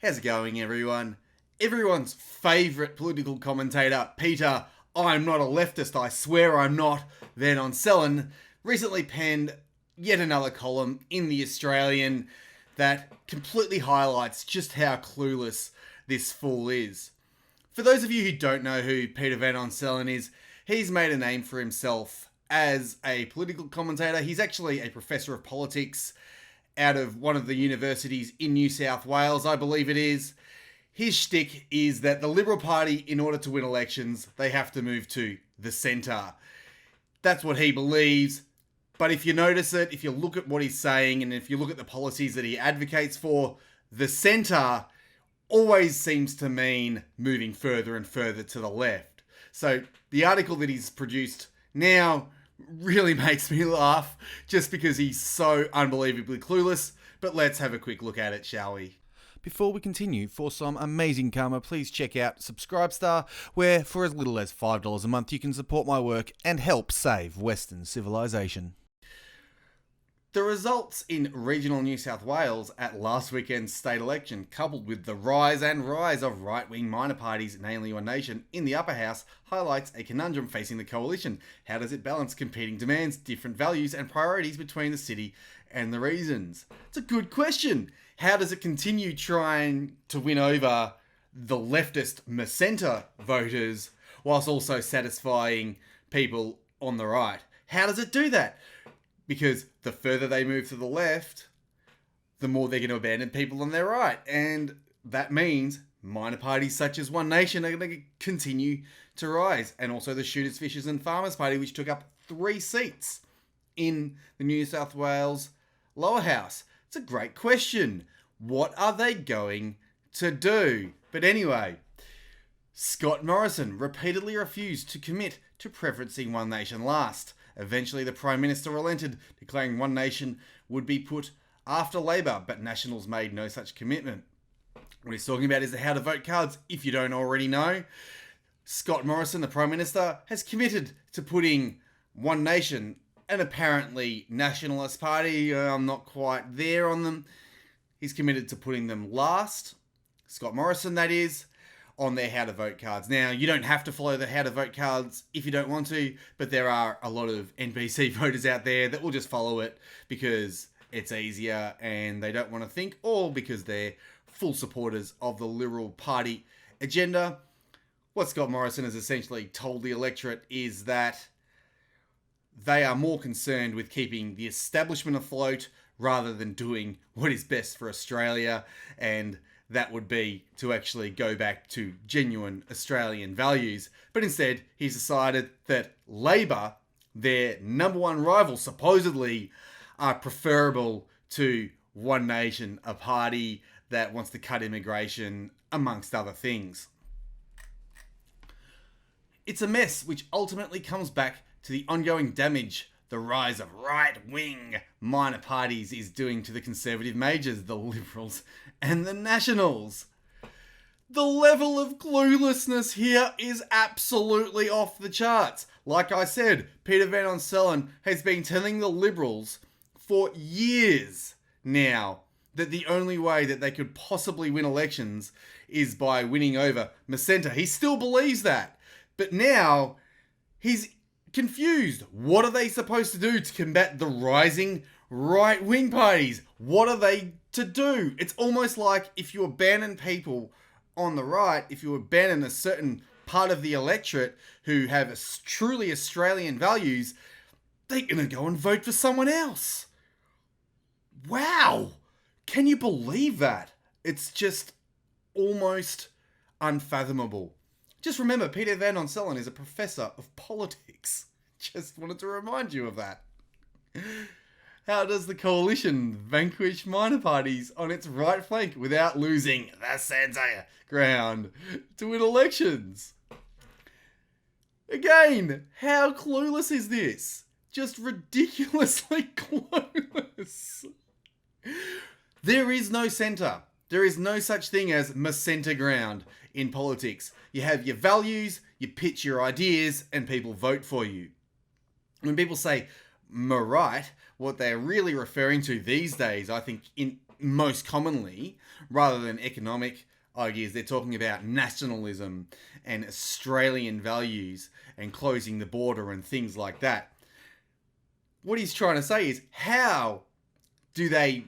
How's it going, everyone? Everyone's favourite political commentator, Peter, I'm not a leftist, I swear I'm not, Van Onselen, recently penned yet another column in The Australian that completely highlights just how clueless this fool is. For those of you who don't know who Peter Van Onselen is, he's made a name for himself as a political commentator. He's actually a professor of politics out of one of the universities in New South Wales, I believe it is. His shtick is that the Liberal Party, in order to win elections, they have to move to the centre. That's what he believes. But if you notice it, if you look at what he's saying, and if you look at the policies that he advocates for, the centre always seems to mean moving further and further to the left. So the article that he's produced now really makes me laugh just because he's so unbelievably clueless. But let's have a quick look at it, shall we? Before we continue, for some amazing karma, please check out Subscribestar, where for as little as $5 a month you can support my work and help save Western civilization. The results in regional New South Wales at last weekend's state election, coupled with the rise of right-wing minor parties, namely One Nation, in the upper house, highlights a conundrum facing the coalition. How does it balance competing demands, different values and priorities between the city and the regions? It's a good question. How does it continue trying to win over the leftist Macenta voters whilst also satisfying people on the right? How does it do that? Because the further they move to the left, the more they're going to abandon people on their right. And that means minor parties such as One Nation are going to continue to rise. And also the Shooters, Fishers and Farmers Party, which took up 3 seats in the New South Wales lower house. It's a great question. What are they going to do? But anyway, Scott Morrison repeatedly refused to commit to preferencing One Nation last. Eventually, the Prime Minister relented, declaring One Nation would be put after Labor, but Nationals made no such commitment. What he's talking about is the how to vote cards. If you don't already know, Scott Morrison, the Prime Minister, has committed to putting One Nation, an apparently nationalist party, I'm not quite there on them, he's committed to putting them last, Scott Morrison that is, on their how to vote cards. Now, you don't have to follow the how to vote cards if you don't want to, but there are a lot of NPC voters out there that will just follow it because it's easier and they don't want to think, or because they're full supporters of the Liberal Party agenda. What Scott Morrison has essentially told the electorate is that they are more concerned with keeping the establishment afloat rather than doing what is best for Australia, and that would be to actually go back to genuine Australian values. But instead, he's decided that Labor, their number one rival, supposedly, are preferable to One Nation, a party that wants to cut immigration, amongst other things. It's a mess which ultimately comes back to the ongoing damage the rise of right-wing minor parties is doing to the Conservative majors, the Liberals and the Nationals. The level of cluelessness here is absolutely off the charts. Like I said, Peter Van Onselen has been telling the Liberals for years now that the only way that they could possibly win elections is by winning over Macenta. He still believes that. But now he's confused. What are they supposed to do to combat the rising right-wing parties? What are they to do? It's almost like if you abandon people on the right, if you abandon a certain part of the electorate who have truly Australian values, they're going to go and vote for someone else. Wow! Can you believe that? It's just almost unfathomable. Just remember, Peter Van Onselen is a professor of politics. Just wanted to remind you of that. How does the coalition vanquish minor parties on its right flank without losing the centre ground to win elections? Again, how clueless is this? Just ridiculously clueless. There is no centre. There is no such thing as Macenta ground in politics. You have your values, you pitch your ideas, and people vote for you. When people say right, what they're really referring to these days, I think in most commonly, rather than economic ideas, they're talking about nationalism and Australian values and closing the border and things like that. What he's trying to say is, how do they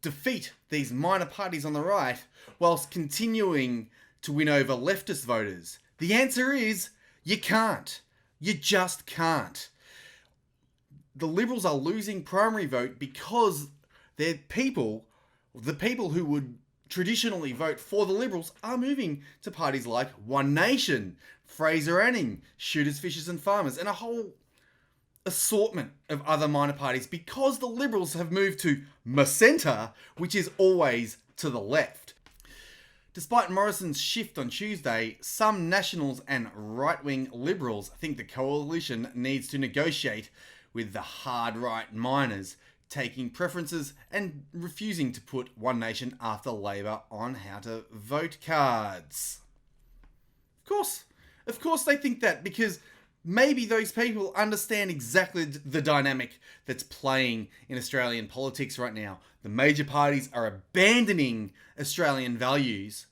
defeat these minor parties on the right whilst continuing to win over leftist voters? The answer is, you can't. You just can't. The Liberals are losing primary vote because the people who would traditionally vote for the Liberals are moving to parties like One Nation, Fraser Anning, Shooters, Fishers and Farmers, and a whole assortment of other minor parties because the Liberals have moved to centre, which is always to the left. Despite Morrison's shift on Tuesday, some Nationals and right-wing Liberals think the coalition needs to negotiate with the hard right minors, taking preferences and refusing to put One Nation after Labor on how to vote cards. Of course they think that, because maybe those people understand exactly the dynamic that's playing in Australian politics right now. The major parties are abandoning Australian values.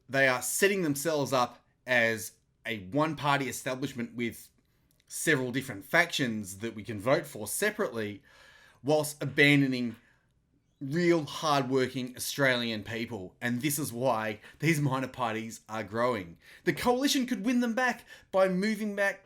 They are setting themselves up as a one-party establishment with several different factions that we can vote for separately, whilst abandoning real hard-working Australian people. And this is why these minor parties are growing. The coalition could win them back by moving back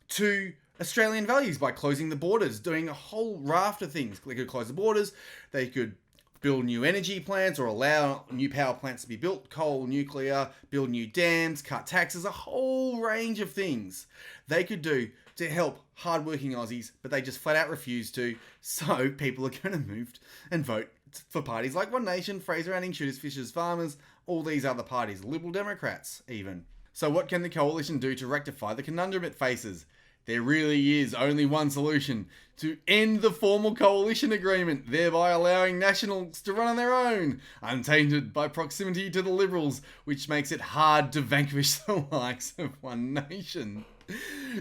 to Australian values, by closing the borders, doing a whole raft of things. They could close the borders, they could build new energy plants or allow new power plants to be built, coal, nuclear, build new dams, cut taxes, a whole range of things they could do to help hardworking Aussies, but they just flat out refuse to. So people are going to move and vote for parties like One Nation, Fraser Anning, Shooters, Fishers, Farmers, all these other parties, Liberal Democrats even. So what can the coalition do to rectify the conundrum it faces? There really is only one solution: to end the formal coalition agreement, thereby allowing Nationals to run on their own, untainted by proximity to the Liberals, which makes it hard to vanquish the likes of One Nation.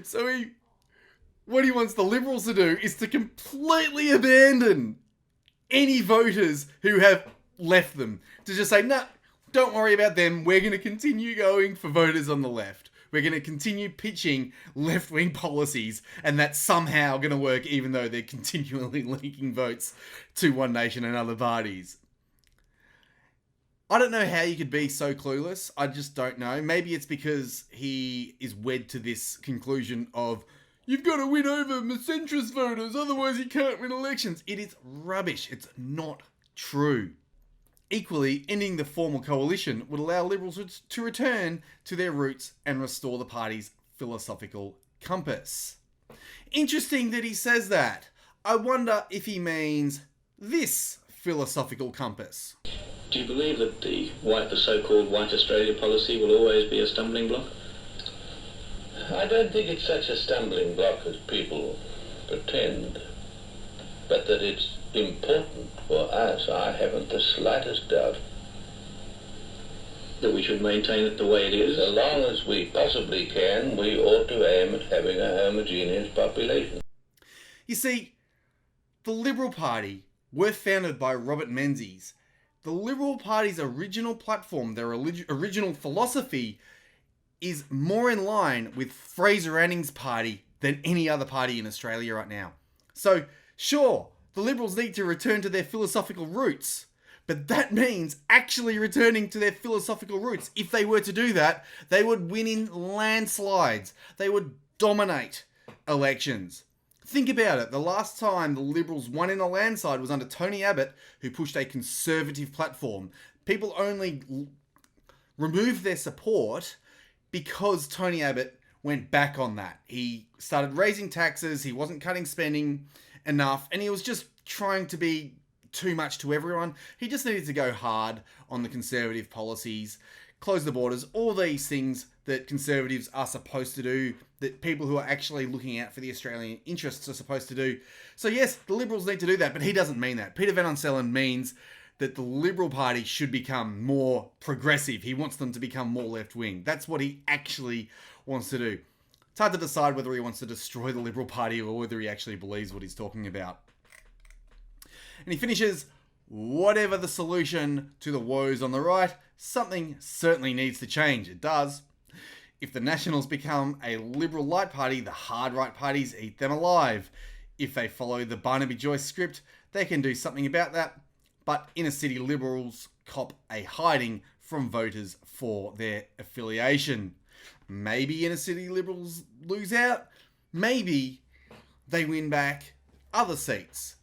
So what he wants the Liberals to do is to completely abandon any voters who have left them. To just say, nah, don't worry about them, we're going to continue going for voters on the left. We're going to continue pitching left-wing policies, and that's somehow going to work, even though they're continually leaking votes to One Nation and other parties. I don't know how you could be so clueless. I just don't know. Maybe it's because he is wed to this conclusion of, you've got to win over centrist voters, otherwise you can't win elections. It is rubbish. It's not true. Equally, ending the formal coalition would allow Liberals to return to their roots and restore the party's philosophical compass. Interesting that he says that. I wonder if he means this philosophical compass. Do you believe that the so-called White Australia policy will always be a stumbling block? I don't think it's such a stumbling block as people pretend, but that it's important for us, I haven't the slightest doubt. That we should maintain it the way it is? So long as we possibly can, we ought to aim at having a homogeneous population. You see, the Liberal Party were founded by Robert Menzies. The Liberal Party's original platform, their original philosophy, is more in line with Fraser Anning's party than any other party in Australia right now. So, sure, the Liberals need to return to their philosophical roots, but that means actually returning to their philosophical roots. If they were to do that, they would win in landslides. They would dominate elections. Think about it. The last time the Liberals won in a landslide was under Tony Abbott, who pushed a conservative platform. People only removed their support because Tony Abbott went back on that. He started raising taxes, he wasn't cutting spending enough, and he was just trying to be too much to everyone. He just needed to go hard on the conservative policies, close the borders, all these things that conservatives are supposed to do, that people who are actually looking out for the Australian interests are supposed to do. So yes, the Liberals need to do that, but he doesn't mean that. Peter Van Onselen means that the Liberal Party should become more progressive. He wants them to become more left-wing. That's what he actually wants to do. It's hard to decide whether he wants to destroy the Liberal Party or whether he actually believes what he's talking about. And he finishes, whatever the solution to the woes on the right, something certainly needs to change. It does. If the Nationals become a liberal light party, the hard right parties eat them alive. If they follow the Barnaby Joyce script, they can do something about that. But inner city liberals cop a hiding from voters for their affiliation. Maybe inner city liberals lose out. Maybe they win back other seats.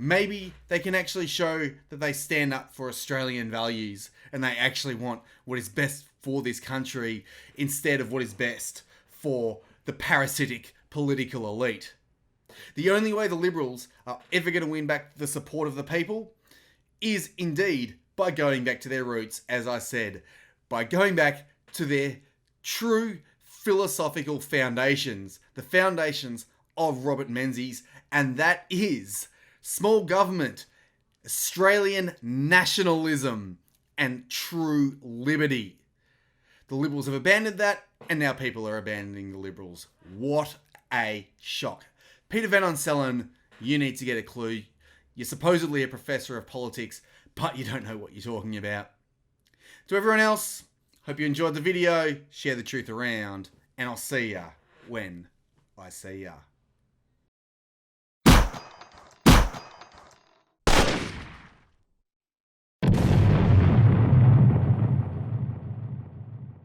Maybe they can actually show that they stand up for Australian values and they actually want what is best for this country instead of what is best for the parasitic political elite. The only way the Liberals are ever going to win back the support of the people is indeed by going back to their roots, as I said, by going back to their true philosophical foundations, the foundations of Robert Menzies, and that is small government, Australian nationalism, and true liberty. The Liberals have abandoned that, and now people are abandoning the Liberals. What a shock. Peter Van Onselen, you need to get a clue. You're supposedly a professor of politics, but you don't know what you're talking about. To everyone else, hope you enjoyed the video, share the truth around, and I'll see ya when I see ya.